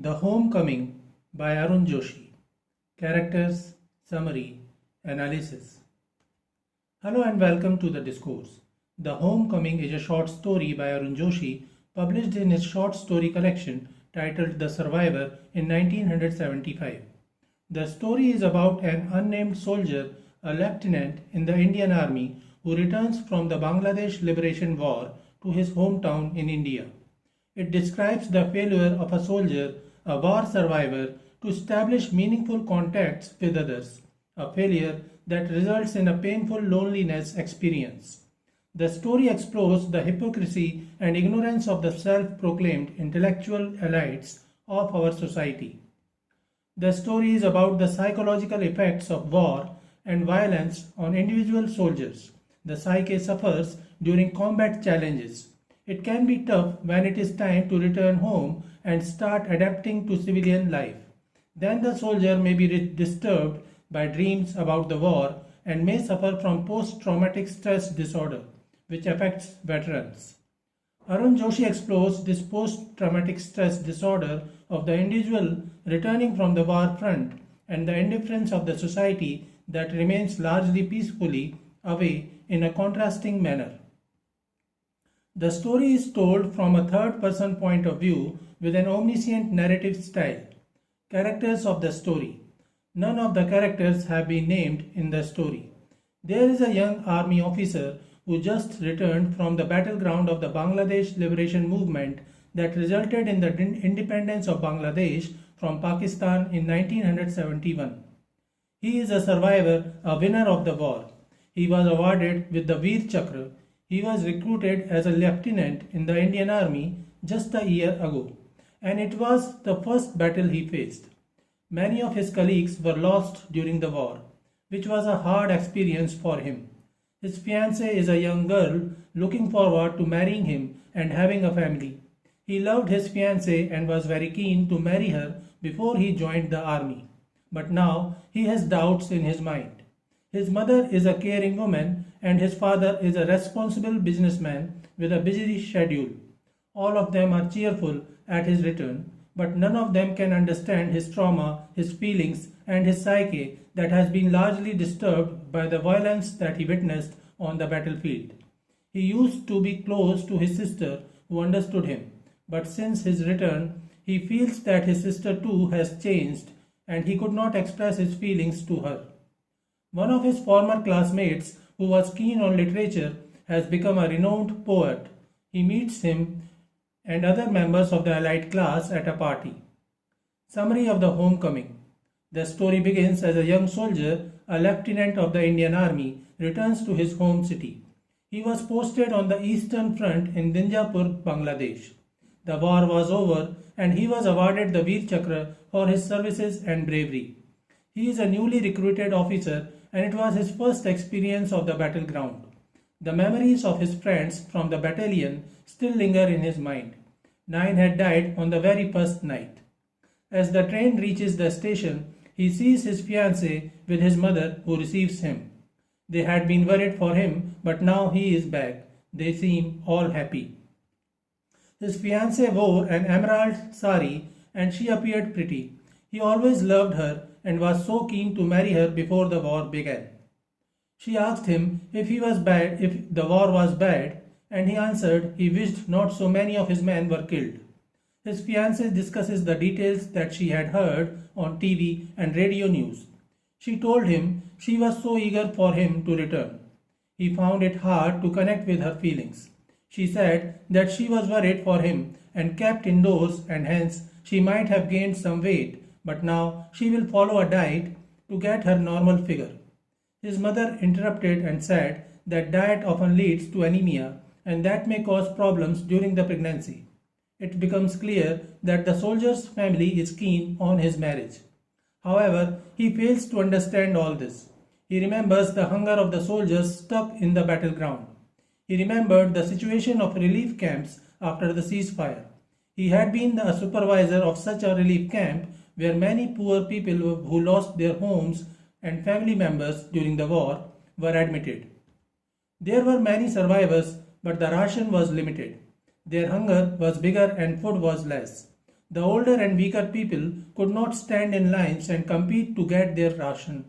The Homecoming by Arun Joshi. Characters, Summary, Analysis. Hello and welcome to the discourse. The Homecoming is a short story by Arun Joshi published in his short story collection titled The Survivor in 1975. The story is about an unnamed soldier, a lieutenant in the Indian Army, who returns from the Bangladesh Liberation War to his hometown in India. It describes the failure of a soldier, a war survivor, to establish meaningful contacts with others, a failure that results in a painful loneliness experience. The story explores the hypocrisy and ignorance of the self-proclaimed intellectual elites of our society. The story is about the psychological effects of war and violence on individual soldiers. The psyche suffers during combat challenges. It can be tough when it is time to return home and start adapting to civilian life. Then the soldier may be disturbed by dreams about the war and may suffer from post-traumatic stress disorder, which affects veterans. Arun Joshi explores this post-traumatic stress disorder of the individual returning from the war front and the indifference of the society that remains largely peacefully away in a contrasting manner. The story is told from a third-person point of view with an omniscient narrative style. Characters of the story. None of the characters have been named in the story. There is a young army officer who just returned from the battleground of the Bangladesh Liberation Movement that resulted in the independence of Bangladesh from Pakistan in 1971. He is a survivor, a winner of the war. He was awarded with the Veer Chakra. He was recruited as a lieutenant in the Indian Army just a year ago, and it was the first battle he faced. Many of his colleagues were lost during the war, which was a hard experience for him. His fiancée is a young girl looking forward to marrying him and having a family. He loved his fiancée and was very keen to marry her before he joined the army. But now he has doubts in his mind. His mother is a caring woman and his father is a responsible businessman with a busy schedule. All of them are cheerful at his return, but none of them can understand his trauma, his feelings, and his psyche that has been largely disturbed by the violence that he witnessed on the battlefield. He used to be close to his sister who understood him, but since his return, he feels that his sister too has changed and he could not express his feelings to her. One of his former classmates, who was keen on literature, has become a renowned poet. He meets him and other members of the elite class at a party. Summary of the Homecoming. The story begins as a young soldier, a lieutenant of the Indian Army, returns to his home city. He was posted on the Eastern Front in Dinjapur, Bangladesh. The war was over and he was awarded the Veer Chakra for his services and bravery. He is a newly recruited officer and it was his first experience of the battleground. The memories of his friends from the battalion still linger in his mind. 9 had died on the very first night. As the train reaches the station, he sees his fiancée with his mother who receives him. They had been worried for him, but now he is back. They seem all happy. His fiancée wore an emerald sari and she appeared pretty. He always loved her and was so keen to marry her before the war began. She asked him if the war was bad, and he answered he wished not so many of his men were killed. His fiancée discusses the details that she had heard on TV and radio news. She told him she was so eager for him to return. He found it hard to connect with her feelings. She said that she was worried for him and kept indoors and hence she might have gained some weight, but now she will follow a diet to get her normal figure. His mother interrupted and said that diet often leads to anemia and that may cause problems during the pregnancy. It becomes clear that the soldier's family is keen on his marriage. However, he fails to understand all this. He remembers the hunger of the soldiers stuck in the battleground. He remembered the situation of relief camps after the ceasefire. He had been a supervisor of such a relief camp where many poor people who lost their homes and family members during the war were admitted. There were many survivors, but the ration was limited. Their hunger was bigger and food was less. The older and weaker people could not stand in lines and compete to get their ration.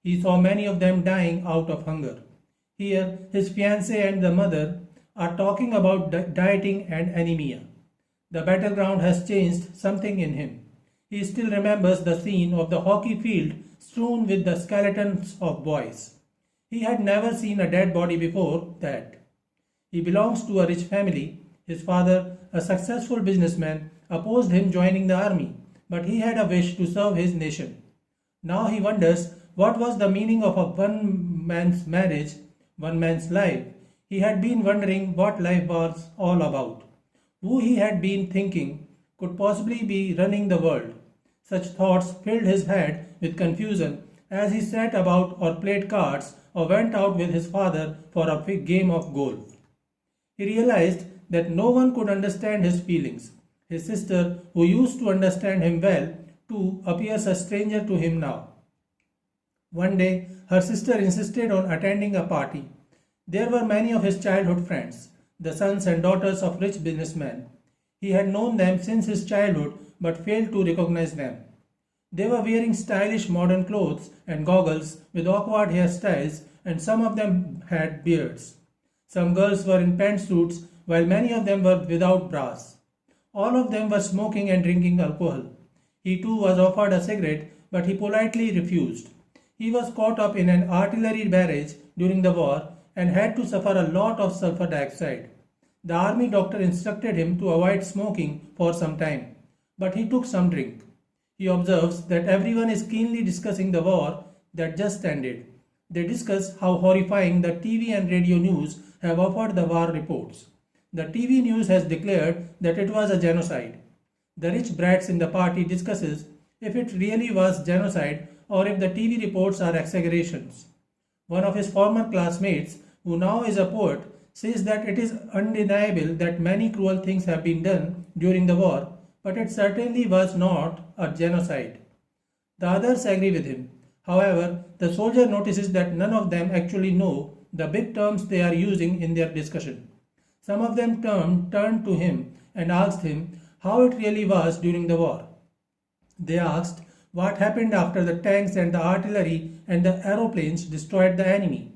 He saw many of them dying out of hunger. Here, his fiancée and the mother are talking about dieting and anemia. The battleground has changed something in him. He still remembers the scene of the hockey field strewn with the skeletons of boys. He had never seen a dead body before that. He belongs to a rich family. His father, a successful businessman, opposed him joining the army, but he had a wish to serve his nation. Now he wonders what was the meaning of a one man's marriage, one man's life. He had been wondering what life was all about. Who he had been thinking could possibly be running the world. Such thoughts filled his head with confusion as he sat about or played cards or went out with his father for a big game of golf. He realized that no one could understand his feelings. His sister, who used to understand him well, too appears a stranger to him now. One day, her sister insisted on attending a party. There were many of his childhood friends, the sons and daughters of rich businessmen. He had known them since his childhood but failed to recognize them. They were wearing stylish modern clothes and goggles with awkward hairstyles, and some of them had beards. Some girls were in pantsuits while many of them were without bras. All of them were smoking and drinking alcohol. He too was offered a cigarette, but he politely refused. He was caught up in an artillery barrage during the war and had to suffer a lot of sulfur dioxide. The army doctor instructed him to avoid smoking for some time, but he took some drink. He observes that everyone is keenly discussing the war that just ended. They discuss how horrifying the TV and radio news have offered the war reports. The TV news has declared that it was a genocide. The rich brats in the party discusses if it really was genocide or if the TV reports are exaggerations. One of his former classmates, who now is a poet, says that it is undeniable that many cruel things have been done during the war, but it certainly was not a genocide. The others agree with him. However, the soldier notices that none of them actually know the big terms they are using in their discussion. Some of them turned to him and asked him how it really was during the war. They asked what happened after the tanks and the artillery and the aeroplanes destroyed the enemy.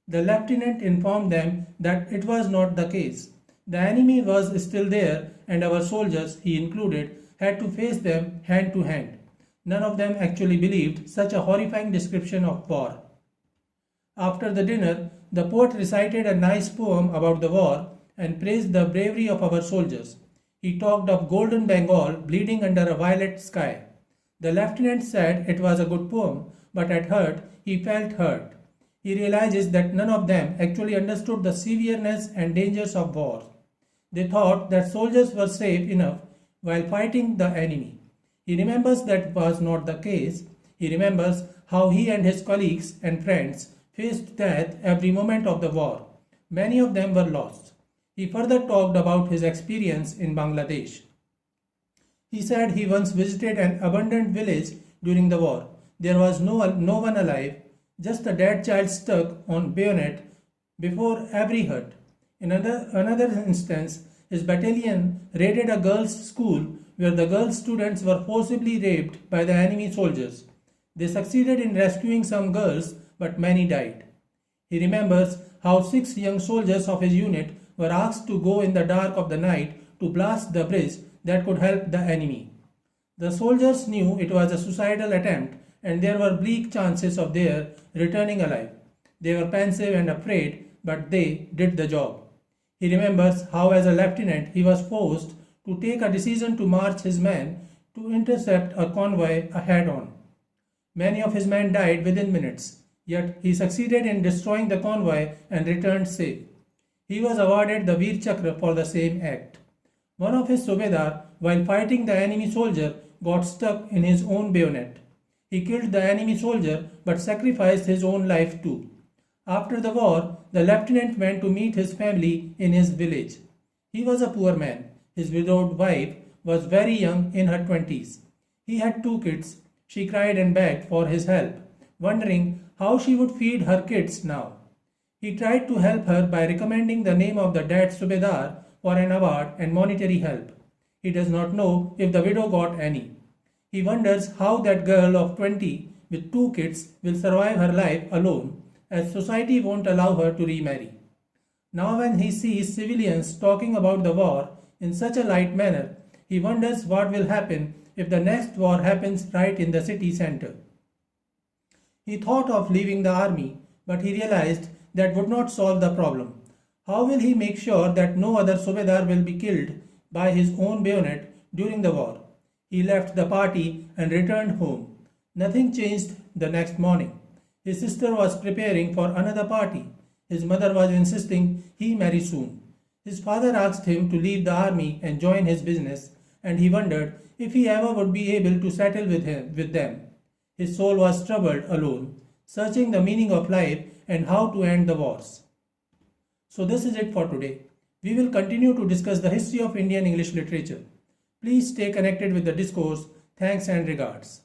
The lieutenant informed them that it was not the case. The enemy was still there, and our soldiers, he included, had to face them hand to hand. None of them actually believed such a horrifying description of war. After the dinner, the poet recited a nice poem about the war and praised the bravery of our soldiers. He talked of golden Bengal bleeding under a violet sky. The lieutenant said it was a good poem, but at heart he felt hurt. He realizes that none of them actually understood the severeness and dangers of war. They thought that soldiers were safe enough while fighting the enemy. He remembers that was not the case. He remembers how he and his colleagues and friends faced death every moment of the war. Many of them were lost. He further talked about his experience in Bangladesh. He said he once visited an abandoned village during the war. There was no one alive, just a dead child stuck on bayonet before every hut. In another instance, his battalion raided a girls' school where the girl students were forcibly raped by the enemy soldiers. They succeeded in rescuing some girls, but many died. He remembers how 6 young soldiers of his unit were asked to go in the dark of the night to blast the bridge that could help the enemy. The soldiers knew it was a suicidal attempt and there were bleak chances of their returning alive. They were pensive and afraid, but they did the job. He remembers how as a lieutenant he was forced to take a decision to march his men to intercept a convoy head on. Many of his men died within minutes, yet he succeeded in destroying the convoy and returned safe. He was awarded the Veer Chakra for the same act. One of his subedar, while fighting the enemy soldier, got stuck in his own bayonet. He killed the enemy soldier but sacrificed his own life too. After the war, the lieutenant went to meet his family in his village. He was a poor man. His widowed wife was very young, in her 20s. He had 2 kids. She cried and begged for his help, wondering how she would feed her kids now. He tried to help her by recommending the name of the dead subedar for an award and monetary help. He does not know if the widow got any. He wonders how that girl of 20 with 2 kids will survive her life alone, as society won't allow her to remarry. Now, when he sees civilians talking about the war in such a light manner, he wonders what will happen if the next war happens right in the city center. He thought of leaving the army, but he realized that would not solve the problem. How will he make sure that no other Subedar will be killed by his own bayonet during the war? He left the party and returned home. Nothing changed the next morning. His sister was preparing for another party. His mother was insisting he marry soon. His father asked him to leave the army and join his business, and he wondered if he ever would be able to settle with them. His soul was troubled alone, searching the meaning of life and how to end the wars. So this is it for today. We will continue to discuss the history of Indian English literature. Please stay connected with the discourse. Thanks and regards.